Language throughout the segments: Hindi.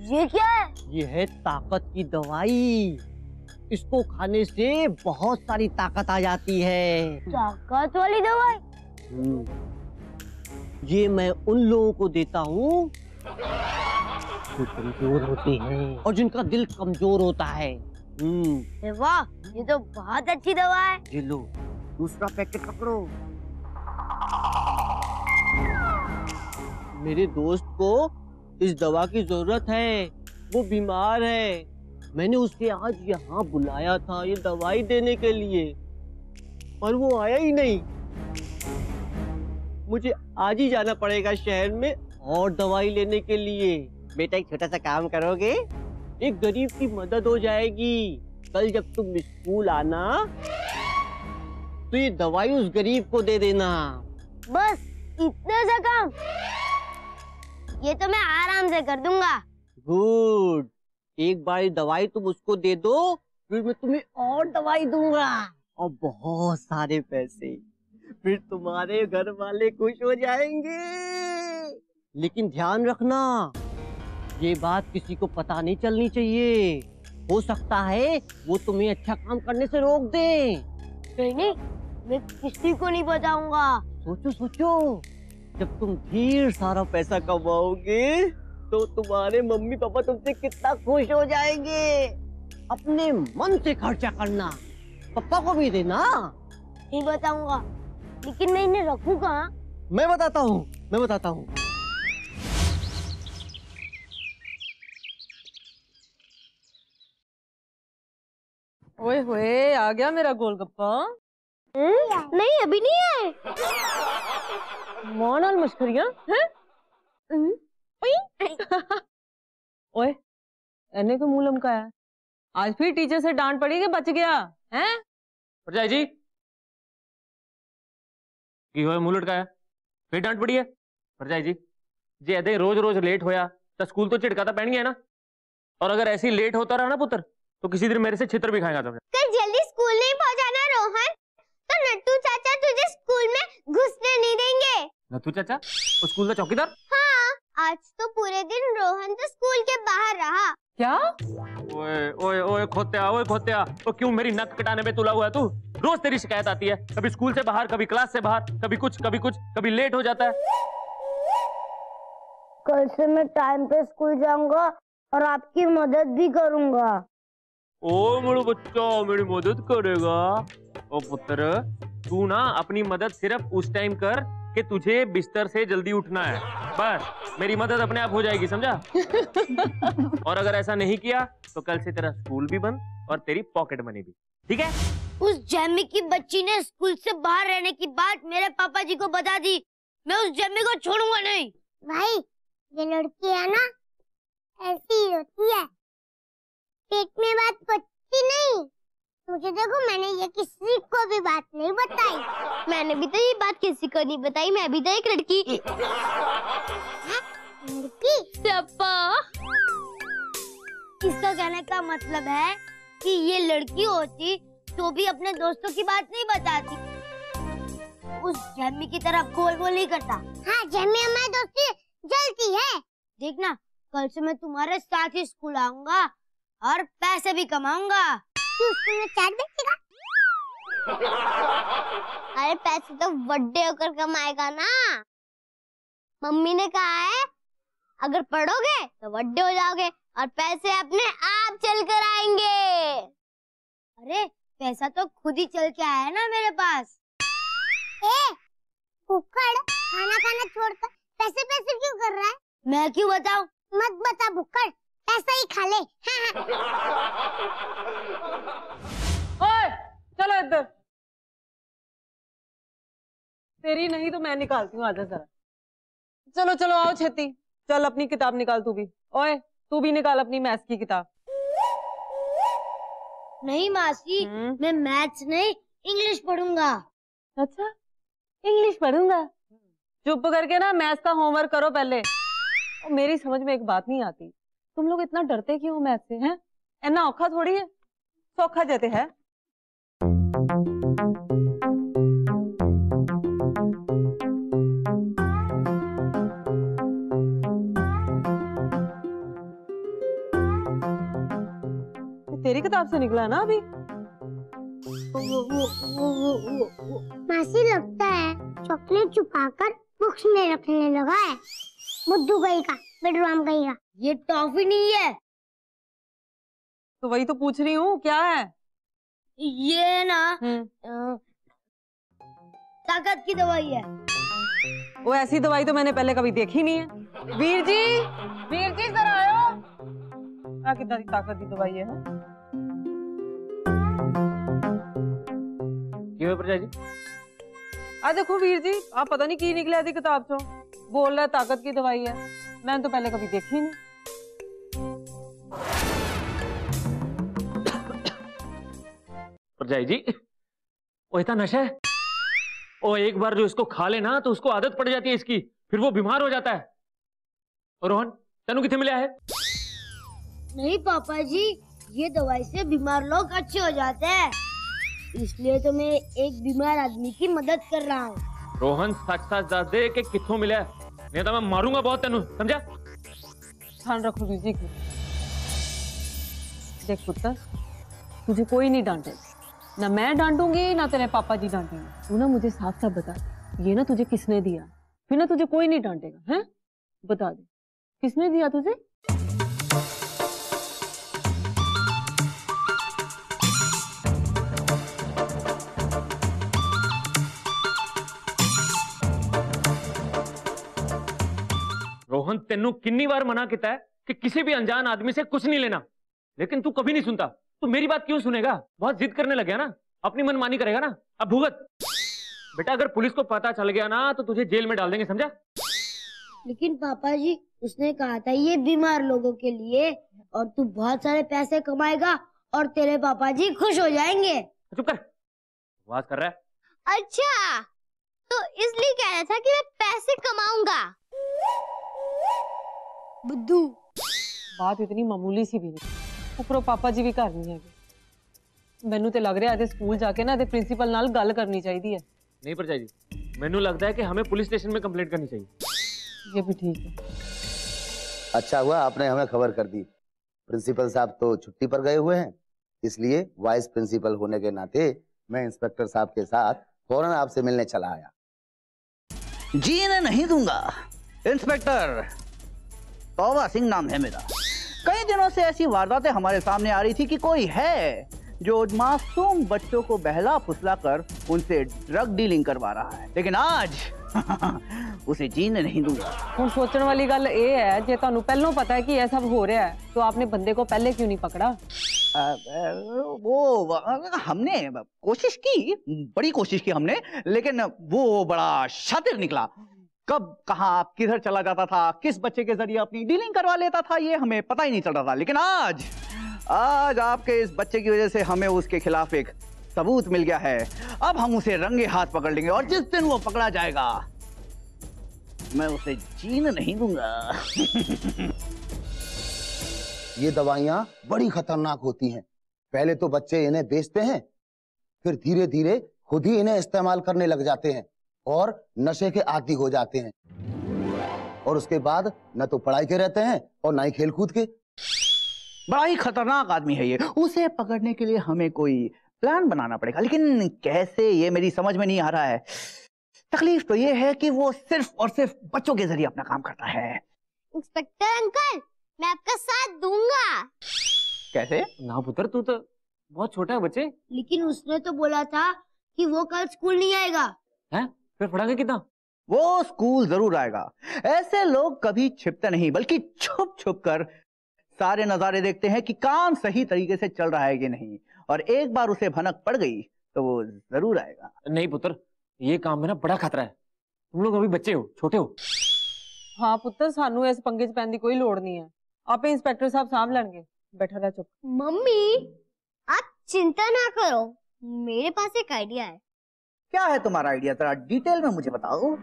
ये क्या है? ये है ताकत की दवाई। इसको खाने से बहुत सारी ताकत आ जाती है। ताकत वाली दवाई? ये मैं उन लोगों को देता हूँ जो कमजोर होते हैं और जिनका दिल कमजोर होता है। वाह, ये तो बहुत अच्छी दवा है। ये लो, दूसरा पैकेट पकड़ो। मेरे दोस्त को इस दवा की जरूरत है, वो बीमार है। मैंने उसे आज यहाँ बुलाया था ये दवाई देने के लिए, पर वो आया ही नहीं। मुझे आज ही जाना पड़ेगा शहर में और दवाई लेने के लिए। बेटा एक छोटा सा काम करोगे? एक गरीब की मदद हो जाएगी। कल जब तुम स्कूल आना तो ये दवाई उस गरीब को दे देना। बस इतना सा काम? ये तो मैं आराम से कर दूंगा। गुड। एक बार ये दवाई तुम उसको दे दो, फिर मैं तुम्हें और दवाई दूंगा और बहुत सारे पैसे। फिर तुम्हारे घर वाले खुश हो जाएंगे। लेकिन ध्यान रखना, ये बात किसी को पता नहीं चलनी चाहिए। हो सकता है वो तुम्हें अच्छा काम करने से रोक दे। नहीं, मैं किसी को नहीं बताऊंगा। सोचो सोचो, जब तुम ढेर सारा पैसा कमाओगे तो तुम्हारे मम्मी पापा तुमसे कितना खुश हो जाएंगे। अपने मन से खर्चा करना, पापा को भी देना। नहीं बताऊंगा, लेकिन मैं इन्हें रखूं कहाँ? मैं बताता हूँ। ओए होए, आ गया मेरा गोलगप्पा। नहीं, अभी नहीं आए। मौन और मशकरियां हैं? ओए, एने को मुंह लमकाया है। आज फिर टीचर से डांट पड़ी कि बच गया हैं? भरजाई जी की होए मुंह लटकाया, फिर डांट पड़ी है। भरजाई जी जे ऐसे रोज रोज लेट होया तो स्कूल तो झिड़का तो पैनी है ना। और अगर ऐसी लेट होता रहा ना पुत्र, तो किसी दिन मेरे से छितर भी खाएगा। तुमने कल जल्दी स्कूल नहीं पहुंचाना रोहन, तो नट्टू चाचा तुझे स्कूल में घुसने नहीं देंगे। नट्टू चाचा वो स्कूल का चौकीदार? हाँ, आज तो पूरे दिन रोहन तो स्कूल के बाहर रहा। क्या? ओए ओए ओए खोत्या, तो क्यों मेरी नक कटाने पे तुला हुआ है तू? रोज तेरी शिकायत आती है, कभी स्कूल से बाहर, कभी क्लास से बाहर, कभी कुछ, कभी लेट हो जाता है। कल से मैं टाइम पे स्कूल जाऊंगा और आपकी मदद भी करूंगा। ओ मेरा बच्चा मेरी मदद करेगा। ओ पुत्र, तू ना अपनी मदद सिर्फ उस टाइम कर कि तुझे बिस्तर से जल्दी उठना है, बस मेरी मदद अपने आप हो जाएगी, समझा? और अगर ऐसा नहीं किया तो कल से तेरा स्कूल भी बंद और तेरी पॉकेट मनी भी, ठीक है? उस जैमी की बच्ची ने स्कूल से बाहर रहने की बात मेरे पापा जी को बता दी। मैं उस जैमी को छोड़ूंगा नहीं। भाई, ये लड़की है ना, ऐसी ही होती है, पेट में बात पचती नहीं। मुझे देखो, मैंने ये किसी को भी बात नहीं बताई। मैंने भी तो ये बात किसी को नहीं बताई, मैं भी तो एक लड़की। लड़की? पापा, इसका कहने का मतलब है कि ये लड़की होती तो भी अपने दोस्तों की बात नहीं बताती, उस जैमी की तरह गोल गोल नहीं करता। हाँ, जैमी हमारी दोस्ती जलती है। देखना, कल से मैं तुम्हारे साथ ही स्कूल आऊंगा और पैसे भी कमाऊंगा। तू स्कूल में चाट बेचेगा? अरे पैसे तो बड़े होकर कमाएगा ना। मम्मी ने कहा है अगर पढ़ोगे तो बड़े हो जाओगे और पैसे अपने आप चल कर आएंगे। अरे पैसा तो खुद ही चल के आया है ना मेरे पास। भुक्कड़, खाना खाना छोड़कर पैसे पैसे क्यों कर रहा है? मैं क्यों बताऊं? मत बता भुक्कड़, पैसा ही खा ले। ओए, चलो इधर। तेरी नहीं तो मैं निकालती हूँ, आजा जरा। चलो चलो आओ छेती, चल अपनी किताब निकाल तू भी। ओए, तू भी निकाल अपनी मैथ्स की किताब। नहीं मासी, मैं मैथ्स नहीं इंग्लिश पढ़ूंगा। अच्छा, इंग्लिश पढ़ूंगा? चुप करके ना मैथ्स का होमवर्क करो पहले। और मेरी समझ में एक बात नहीं आती, तुम लोग इतना डरते क्यों मैथ्स से हैं? इतना औखा थोड़ी है, सौखा जाते है। मेरी किताब से निकला है ना अभी। मासी लगता है चॉकलेट छुपाकर बुक्स में रखने लगा है। बुद्धू गई का, बेडरूम गई का। ये टॉफी नहीं है। तो वही तो पूछ रही हूँ, क्या है? ये ना ताकत की दवाई है। वो ऐसी दवाई तो मैंने पहले कभी देखी नहीं है। वीर जी जरा आयो। कितनी ताकत की दवाई है ना? क्यों प्रजा जी? आ देखो वीर जी, आप पता नहीं की निकले थी किताब चो, बोल रहा है ताकत की दवाई है। मैंने तो पहले कभी देखी नहीं। प्रजा जी, वो इतना नशा है, और एक बार जो इसको खा लेना तो उसको आदत पड़ जाती है इसकी, फिर वो बीमार हो जाता है। और रोहन, तेनू किथे मिला है? नहीं पापा जी, ये दवाई से बीमार लोग अच्छे हो जाते हैं, इसलिए तो मैं एक बीमार आदमी की मदद कर रहा हूँ। रोहन, सच सच दस दे कि किथों मिला है, नहीं तो मैं मारूंगा बहुत तेनू, समझा? ध्यान रखो वीर जी। देख पुत्र, तुझे कोई नहीं डांटेगा, ना मैं डांटूंगी ना तेरे पापा जी डांटेंगे। तू ना मुझे साफ साफ बता, ये ना तुझे किसने दिया, फिर ना तुझे कोई नहीं डांटेगा। हैं, बता दे किसने दिया तुझे? रोहन, तेनू कितनी बार मना किया है कि किसी भी अनजान आदमी से कुछ नहीं लेना, लेकिन तू कभी नहीं सुनता। तू मेरी बात क्यों सुनेगा? बहुत जिद करने लगे ना, अपनी मनमानी करेगा ना, अब भुगत। बेटा, अगर पुलिस को पता चल गया ना तो तुझे जेल में डाल देंगे, समझा? लेकिन पापा जी, उसने कहा था ये बीमार लोगों के लिए, और तू बहुत सारे पैसे कमाएगा और तेरे पापा जी खुश हो जाएंगे। चुप कर, आवाज कर रहा है। अच्छा, तो इसलिए कह रहा था कि मैं पैसे कमाऊंगा। बुद्धू, बात इतनी मामूली सी भी नहीं, ऊपरों पापा जी भी घर नहीं है। मैनू तो लग रहा है स्कूल जाके ना प्रिंसीपल नाल गल करनी चाहिए है। नहीं प्रजा जी, मैनू लगता है कि हमें पुलिस स्टेशन में कंप्लेंट करनी चाहिए। ये भी ठीक है। अच्छा हुआ आपने हमें खबर कर दी। प्रिंसिपल साहब तो छुट्टी पर गए हुए हैं, इसलिए वाइस प्रिंसिपल होने के नाते मैं इंस्पेक्टर साहब के साथ फौरन आपसे मिलने चला आया। जीने नहीं दूंगा। इंस्पेक्टर तौबा सिंह नाम है मेरा। कई दिनों से ऐसी वारदातें हमारे सामने आ रही थी कि कोई है जो मासूम बच्चों को बहला फुसला कर उनसे ड्रग डीलिंग करवा रहा है, लेकिन आज उसे जीने नहीं दूंगा। हुण सोचने वाली गल ये है, जे तुहानू पहलों पता है कि यह सब हो रहा है तो आपने बंदे को पहले क्यों नहीं पकड़ा? वो हमने कोशिश की, बड़ी कोशिश की हमने, लेकिन वो बड़ा शातिर निकला। कब कहाँ किधर चला जाता था, किस बच्चे के जरिए अपनी डीलिंग करवा लेता था, ये हमें पता ही नहीं चल रहा था। लेकिन आज आपके इस बच्चे की वजह से हमें उसके खिलाफ एक सबूत मिल गया है। अब हम उसे रंगे हाथ पकड़ लेंगे और जिस दिन वो पकड़ा जाएगा मैं उसे जीने नहीं दूंगा। ये दवाइयां बड़ी खतरनाक होती हैं। पहले तो बच्चे इन्हें बेचते हैं, फिर धीरे धीरे खुद ही इन्हें इस्तेमाल करने लग जाते हैं और नशे के आदी हो जाते हैं, और उसके बाद न तो पढ़ाई के रहते हैं और न ही खेल कूद के। बड़ा ही खतरनाक आदमी है ये। उसे पकड़ने के लिए हमें कोई प्लान बनाना पड़ेगा, लेकिन कैसे ये मेरी समझ में नहीं आ रहा है। तकलीफ तो ये है कि वो सिर्फ और सिर्फ बच्चों के जरिए अपना काम करता है। इंस्पेक्टर अंकल, मैं आपका साथ दूंगा। कैसे? ना पुत्र, तू तो बहुत छोटा है बच्चे। लेकिन उसने तो बोला था कि वो कल स्कूल नहीं आएगा। हैं? फिर पढ़ाएंगे कितना? वो स्कूल जरूर आएगा। ऐसे लोग कभी छिपते नहीं, बल्कि छुप छुप कर सारे नजारे देखते हैं कि काम सही तरीके से चल रहा है कि नहीं, और एक बार उसे भनक पड़ गई तो वो जरूर आएगा। नहीं पुत्र, ये काम में ना बड़ा खतरा है। तुम लोग अभी बच्चे हो, छोटे हो। हाँ पुत्र, सानू इस पंगे च पैन दी कोई लोड़ नहीं है। आप इंस्पेक्टर साहब साहब लड़नगे, बैठा रह चुप। मम्मी, आप चिंता ना करो, मेरे पास एक आइडिया है। क्या है तुम्हारा आइडिया? जरा डिटेल में मुझे बताओ।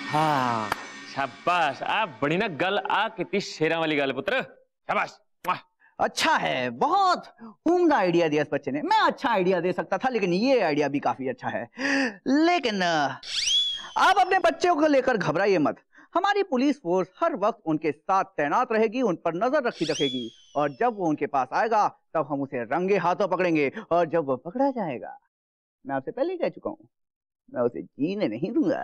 हाँ, शाबाश। आप बड़ी ना गल आ कितनी शेरा वाली गल पुत्र, शाबाश। अच्छा है, बहुत उम्दा आइडिया दिया इस बच्चे ने। मैं अच्छा आइडिया दे सकता था, लेकिन ये आइडिया भी काफी अच्छा है। लेकिन आप अपने बच्चों को लेकर घबराइए मत। हमारी पुलिस फोर्स हर वक्त उनके साथ तैनात रहेगी, उन पर नजर रखी रखेगी, और जब वो उनके पास आएगा तब हम उसे रंगे हाथों पकड़ेंगे, और जब वो पकड़ा जाएगा, मैं आपसे पहले ही कह चुका हूं, मैं उसे जीने नहीं दूंगा।